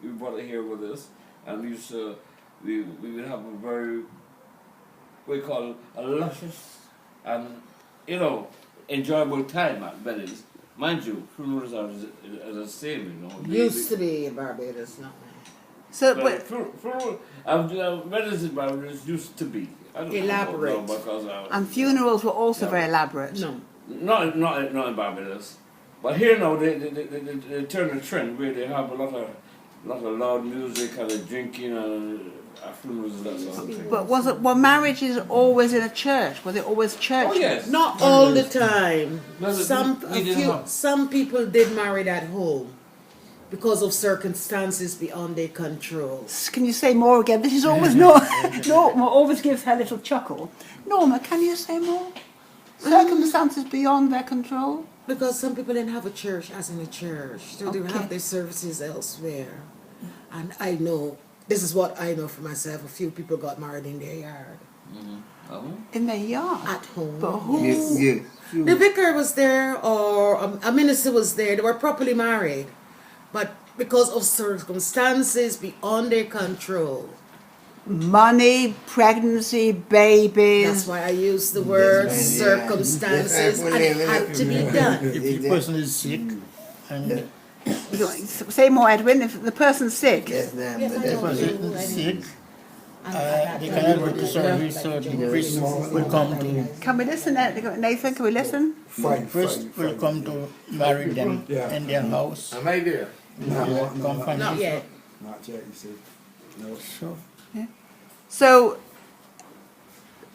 we brought her here with us, and we used to, we would have a very, what we call a luscious and, enjoyable time at weddings. Mind you, funerals are the same, Used to be in Barbados, not now. So, But weddings in Barbados used to be. I don't Elaborate. know because and funerals were also very elaborate. No. not in Barbados, but here now they turn the trend where they have a lot of loud music and drinking and funerals and that sort of thing. But were marriages always in a church? Was it always church? Oh yes. Not all the time. No, Some people did marry at home because of circumstances beyond their control. Can you say more again? This is always Norma always gives her little chuckle. Norma, can you say more? Circumstances beyond their control? Because some people didn't have a church as in a church. So they Okay. have their services elsewhere. And I know, this is what I know for myself, a few people got married in their yard. In their yard? At home. But who? Yes. The vicar was there or a minister was there. They were properly married. But because of circumstances beyond their control. Money, pregnancy, babies. That's why I use the word Yes, yeah. circumstances and it had to be done. If the person is sick and Say more, Edwin. If the person's sick. Yes, ma'am. Yes, I But know. the person is sick, they cannot go to service, so the priest will come to Can we listen, Nathan? Can we listen? priest will come to marry them in their house. Am I there? Company. Not yet. Not yet, you see. No. So So,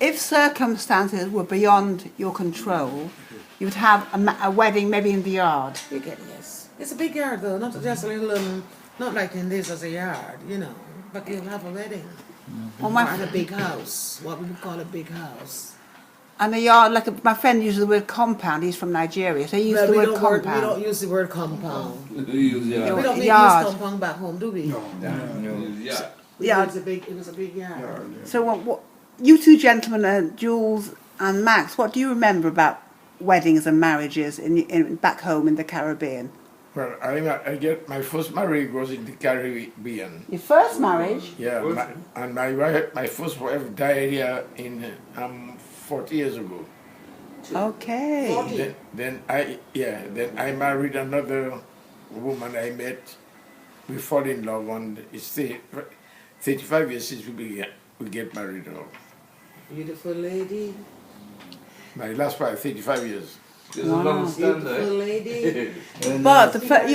if circumstances were beyond your control, you would have a wedding maybe in the yard. You get yes. It's a big yard though, not just a little, not like in this as a yard, but you'll have a wedding. Or Or at a big house, what we would call a big house. And a yard, my friend uses the word compound. He's from Nigeria, so he used Well, the we word don't compound. we don't use the word compound. Yeah. We don't make Yard. use compound back home, do we? No. Yeah. Yeah. It was a big yard. So what you two gentlemen, Jules and Max, what do you remember about weddings and marriages in back home in the Caribbean? Well, I get my first marriage was in the Caribbean. Your first marriage? Yeah, and my first wife died here in 40 years ago. Okay. Then I married another woman I met. We fall in love, and it's 35 years since we get married. Beautiful lady. My last wife, 35 years. There's a long stand Beautiful there. lady. But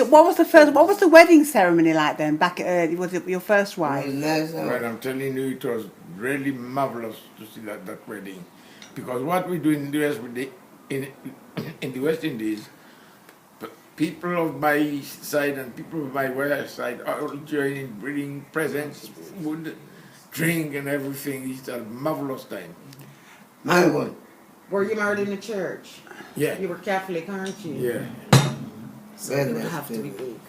what was the wedding ceremony like then? Back was it your first wife? Well, I'm telling you, it was really marvelous to see that wedding, because what we do in the West in the West Indies, people of my side and people of my wife's side are all joining, bringing presents, food, drink, and everything. It's a marvelous time. My one. Were you married in the church? Yeah, You were Catholic, aren't you? yeah. So it would have to be big.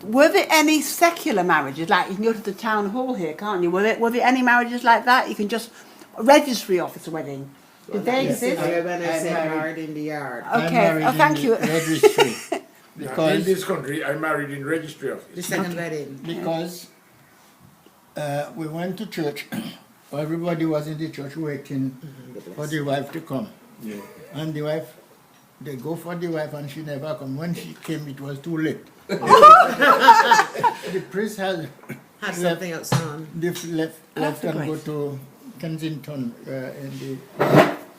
Were there any secular marriages? Like you can go to the town hall here, can't you? Were there any marriages like that? You can just a registry office wedding. Did they exist? When I I said married- married in the yard. I Okay. married Oh, in thank the you. registry In because this country, I married in registry The office. second wedding. we went to church. Everybody was in the church waiting for the wife to come. Yeah. And the wife, they go for the wife and she never come. When she came, it was too late. The priest had Had something else on. left and great. go to Kensington in the.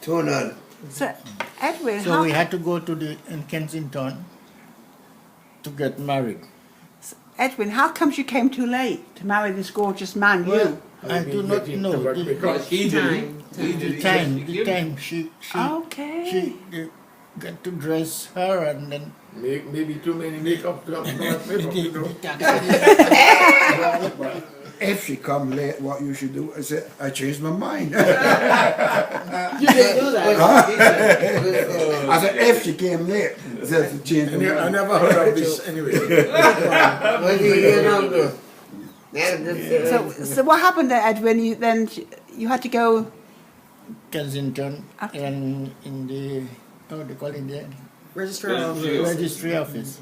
Tunnel. So, Edwin, So we had to go to in Kensington to get married. Edwin, how comes you came too late to marry this gorgeous man? Well, I do not know Because he did it. He did the it. time she Okay. they got to dress her and then Maybe too many makeup to If she come late, what you should do is say, I changed my mind. You didn't do that. I said, if she came late, said to change my I mind. never heard of this anyway. What do you know? So what happened there, Edwin? You had to go. Kensington Okay. and in the how they call it there Registrar Registry. office. registry office.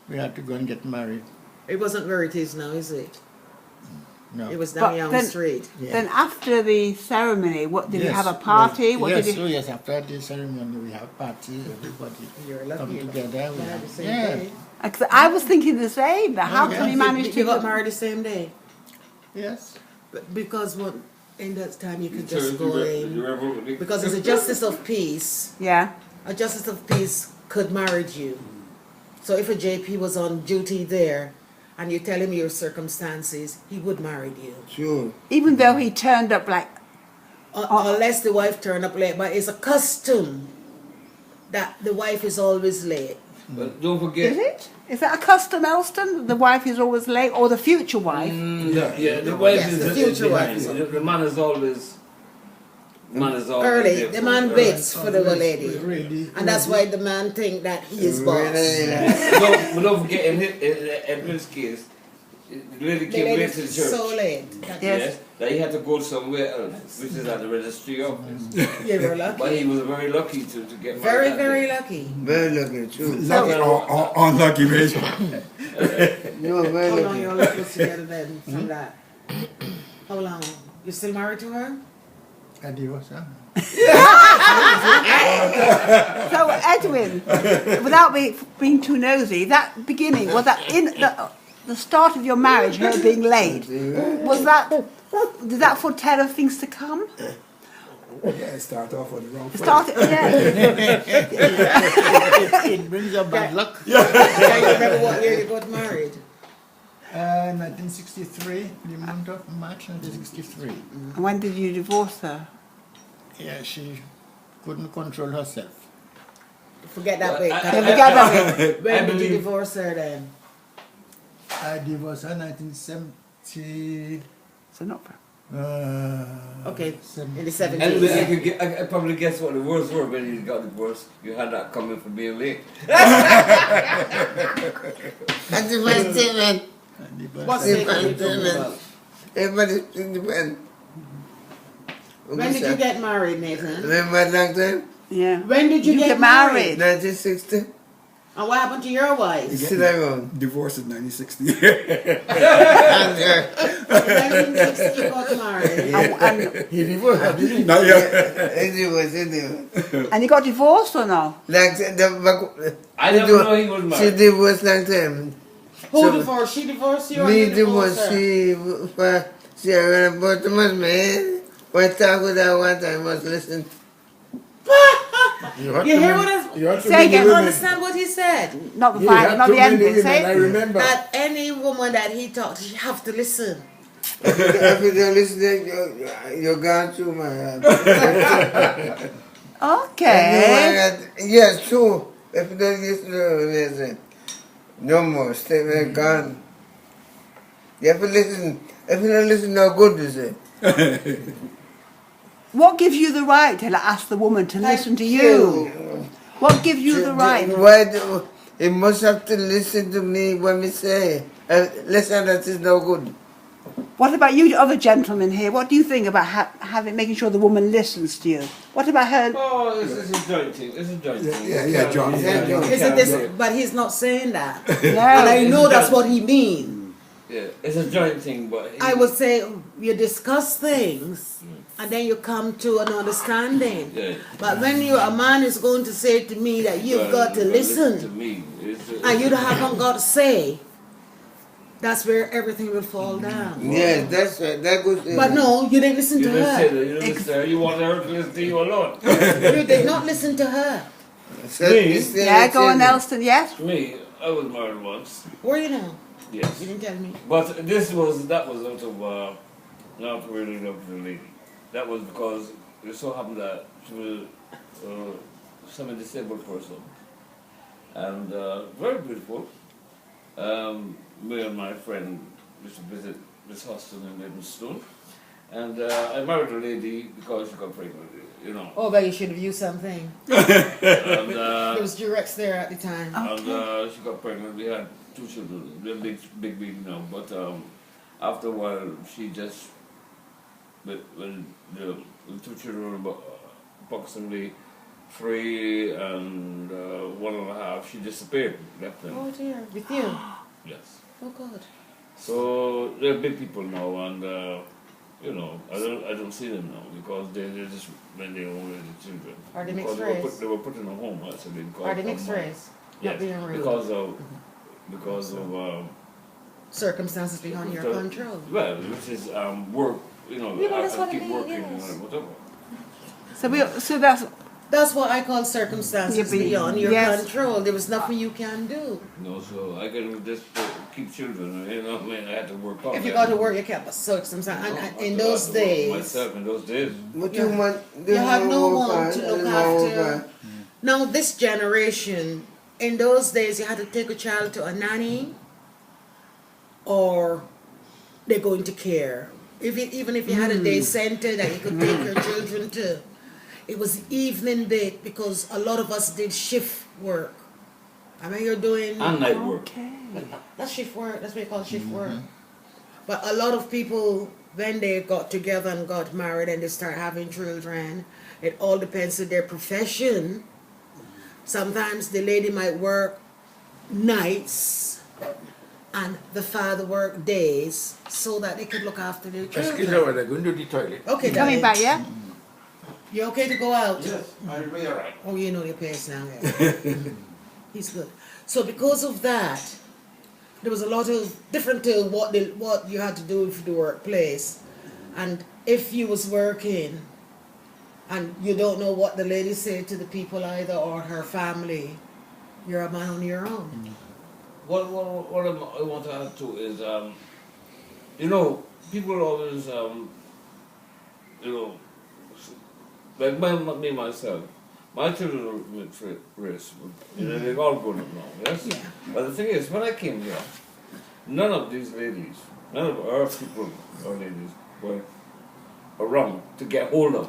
We had to go and get married. It wasn't where it is now, is it? No. It was But down Young then- Street. Yeah. Then after the ceremony, what did you Yes, have a party? What yes, did you? oh yes, after the ceremony we have party, everybody You're come lucky. together. You had the same Yeah, day. Because I was thinking the same. That how yeah. can you You- manage you to got married the same day? yes. Because what in that time you could You just turn go to the in. revolution. Because as a justice of peace, Yeah. a justice of peace could marry you. So if a JP was on duty there and you tell him your circumstances, he would marry you. Sure. Even though he turned up like Unless the wife turned up late, but it's a custom that the wife is always late. But don't forget. is it? Is that a custom, Elston? The wife is always late, or the future wife? Yeah, the wife Yes, is the future behind. wife. The man is always. Man is always Early, there the for man her. waits for the lady. Ready. And that's why the man think that he is boss. But don't forget in Edwin's case, the lady The came lady late to the is church. so late. Yes. That he had to go somewhere else, which is at the registry office. You were lucky. But he was very lucky to get married. Very, that very day. lucky. Very lucky, true. Lucky or unlucky, mate. No, very How long lucky. you all was together then from that? How long? You still married to her? Adios, huh? So Edwin, without being too nosy, that beginning was that in the start of your marriage, her being late. Was that? Did that foretell of things to come? Yeah, start off on the wrong foot. Started, yeah. It brings a bad luck. Can you remember what year you got married? 1963, the month of March 1963. And when did you divorce her? Yeah, she couldn't control herself. Forget that bit. I- Yeah, forget that bit. When did you believe- divorce her then? I divorced her 1970. So not. Okay, in the seven- 70s. And I probably guess what the words were when you got divorced. You had that coming for being late. That's the first statement. What's The the first you talking statement. about? Everybody independent. When did you get married, Nathan? Remember that time? Yeah. When did you get married? 1960? And what happened to your wife? Still around. Divorced in 1960. And her. 1960 you got married. And He divorced her, didn't he? Not yet. Anyway. you got divorced or no? Like, the, I never know he was she married. divorced long time. Who So- divorced? She divorced you or Me you divorced divorced, her? she ran about the month, man. When I talk with her one time, must listen. You have You to hear men- what I you have to Say men- again. you women- understand what he said? Not the you final, have not to the men ending. women, I Say. remember. That any woman that he talks, she have to listen. If you don't listen, you're gone through my heart. Okay. Yes, true. If you don't listen, no more. Stay there, gone. You have to listen. If you don't listen, no good, you say. What gives you the right to ask the woman to listen to you? What gives you the right? Why do you must have to listen to me when we say? Listen, that is no good. What about you, other gentlemen here? What do you think about making sure the woman listens to you? What about her? Oh, it's a joint thing. It's a joint thing. Yeah, John. Yeah, John. Isn't this? But he's not saying that. No. And I know that's what he means. Yeah, it's a joint thing, but I would say you discuss things and then you come to an understanding. Yeah. But when a man is going to say to me that you've got to to listen me. and you haven't got to say, that's where everything will fall down. Yes, that's right. That goes. But no, you didn't listen You to didn't say that. her. You didn't say that. You want her to listen to you alone. You did not listen to her. Yeah, go on, Elston. Yes. Me, I was married once. Were you now? Yes. You didn't tell me. But that was out of not really love the lady. That was because it so happened that she was semi-disabled person. And very beautiful. Me and my friend used to visit Miss Huston in Livingston. And I married a lady because she got pregnant, you know. Oh, but you should have used something. And, There was Durex there at the time. and she got pregnant. We had 2 children. They're big now. But after a while, she just, when the 2 children were about approximately 3 and 1.5, she disappeared, left them. Oh dear, with you. Yes. Oh God. So they're big people now, and you know, I don't see them now because they're just when they were the children. Are they Because mixed race? they were put in a home, so they Are they mixed race? Not Yes, being rude. because of Circumstances beyond your control. well, which is work. You know, You know, that's I what keep it working is. and whatever. So that's That's what I call circumstances Yeah, but- beyond your yes. control. There was nothing you can do. You know, so I can just keep children. You know, I mean, I had to work hard. If you got to work, you can't. But circumstances. And in those days, myself in those days. But Yeah. you want you have no work one hard, to look and after. hard. Now, this generation, in those days, you had to take a child to a nanny, or they're going to care. Even if you had a day center that you could take your children to, it was evening bit because a lot of us did shift work. I mean, you're doing And night work. okay. that's shift work. That's what you call shift work. But a lot of people, when they got together and got married and they start having children, it all depends on their profession. Sometimes the lady might work nights and the father work days so that they could look after their Excuse me, children. they're going to the toilet. Okay, Coming darling. back, yeah? You okay to go out? Yes, I'll be alright. Oh, you know your place now. Yeah. He's good. So because of that, there was a lot of different to what you had to do for the workplace, and if you was working, and you don't know what the lady said to the people either or her family, you're a man on your own. What I want to add to is, you know, people always, you know, like me myself, my children are mixed race. You know, they're all grown up now, yes? Yeah. But the thing is, when I came here, none of these ladies, none of our people or ladies were around to get hold of.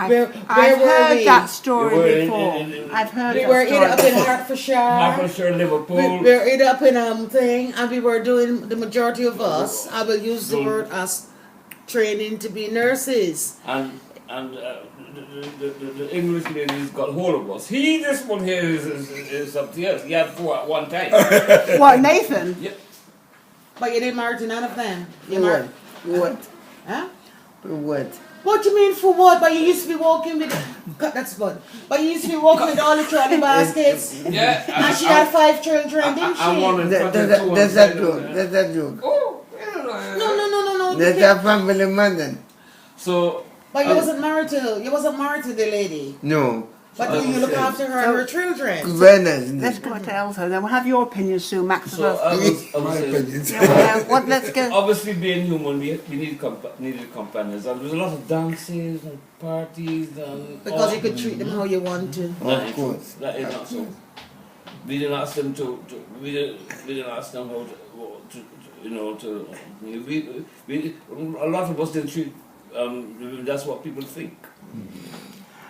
Where I've were heard we? that You story were in- before. in- I've heard We that were story either up in before. Hertfordshire. Hertfordshire, Liverpool. We were either up in thing, and we were doing the majority of us. I will use the word us training to be nurses. And the English ladies got hold of us. This one here is something else. He had 4 at one time. What, Nathan? Yeah. But you didn't marry to none of them. You For married, what? huh? For what? What you mean for what? But you used to be walking with. God, that's fun. But you used to be walking with all the trolley baskets. Yeah. And she had 5 children, didn't she? I wanted That's a joke. That's a joke. Oh, I don't know. No. That's a family man then. So, But you wasn't married to the lady. No. But do you look after her and her children? Goodness. Let's go to Elston. Then we'll have your opinion soon, Max. so I was My saying, opinion. Yeah, well, let's go. obviously being human, we needed companions. And there was a lot of dances and parties and Because you could treat them how you want to. Of course. That is not so. We didn't ask them we didn't ask them how to you know, a lot of us didn't treat, that's what people think.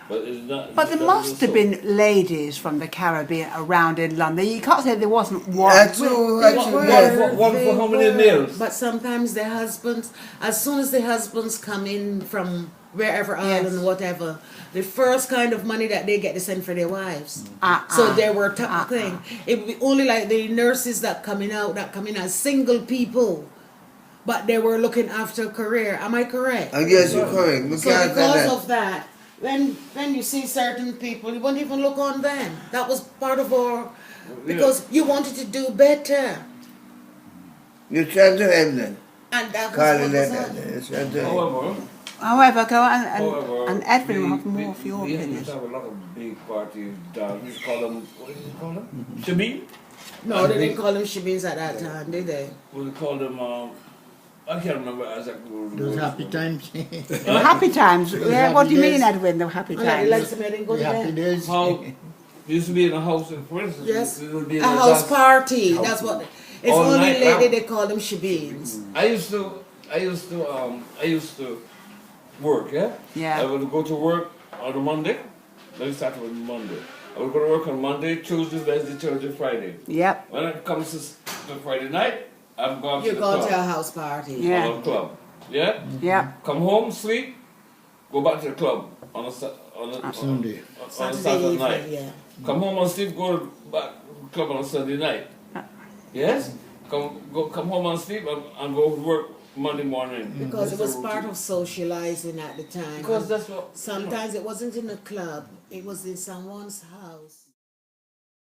But it's not. But there that must is have so. been ladies from the Caribbean around in London. You can't say there wasn't one. That's true. That's One- true. one for how many meals? But sometimes the husbands, as soon as the husbands come in from wherever island, whatever, the first kind of money that they get, they send for their wives. So they were top thing. It would be only like the nurses that come in as single people, but they were looking after a career. Am I correct? I guess you're correct. We So can't say because that. of that, when you see certain people, you won't even look on them. That was part of our, because you wanted to do better. You try to help them. And that was Call what it was that. on. You try to help. However, go on However, and Edwin will have more for your we opinion. used to have a lot of big parties down. We used to call them, what did we call them? Shabin? No, they didn't call them shebeens at that time, did they? We called them, I can't remember exactly what it Those was. happy times. They were happy times. Those Yeah, happy what do you mean, days. Edwin? They were happy Oh, yeah, they times. liked to me, I didn't go The to happy bed. days. How we used to be in a house, and for instance, Yes, we would be a in house dance. party. That's what. It's All only night lately long. they call them shebeens. I used to work, yeah? Yeah. I would go to work on a Monday. Let me start with Monday. I would go to work on Monday, Tuesday, Wednesday, Thursday, Friday. Yep. When it comes to Friday night, I'm going You to the go club. to a house party. Yeah. On a club. Yeah? Yep. Come home, sleep, go back to the club on a Sunday. on a Saturday Saturday evening, night. yeah. Come home and sleep, go back to the club on a Sunday night. Yes? Come home and sleep and go to work Monday morning. Because That's it was the part routine. of socializing at the time. Because that's what... Sometimes it wasn't in a club, it was in someone's house.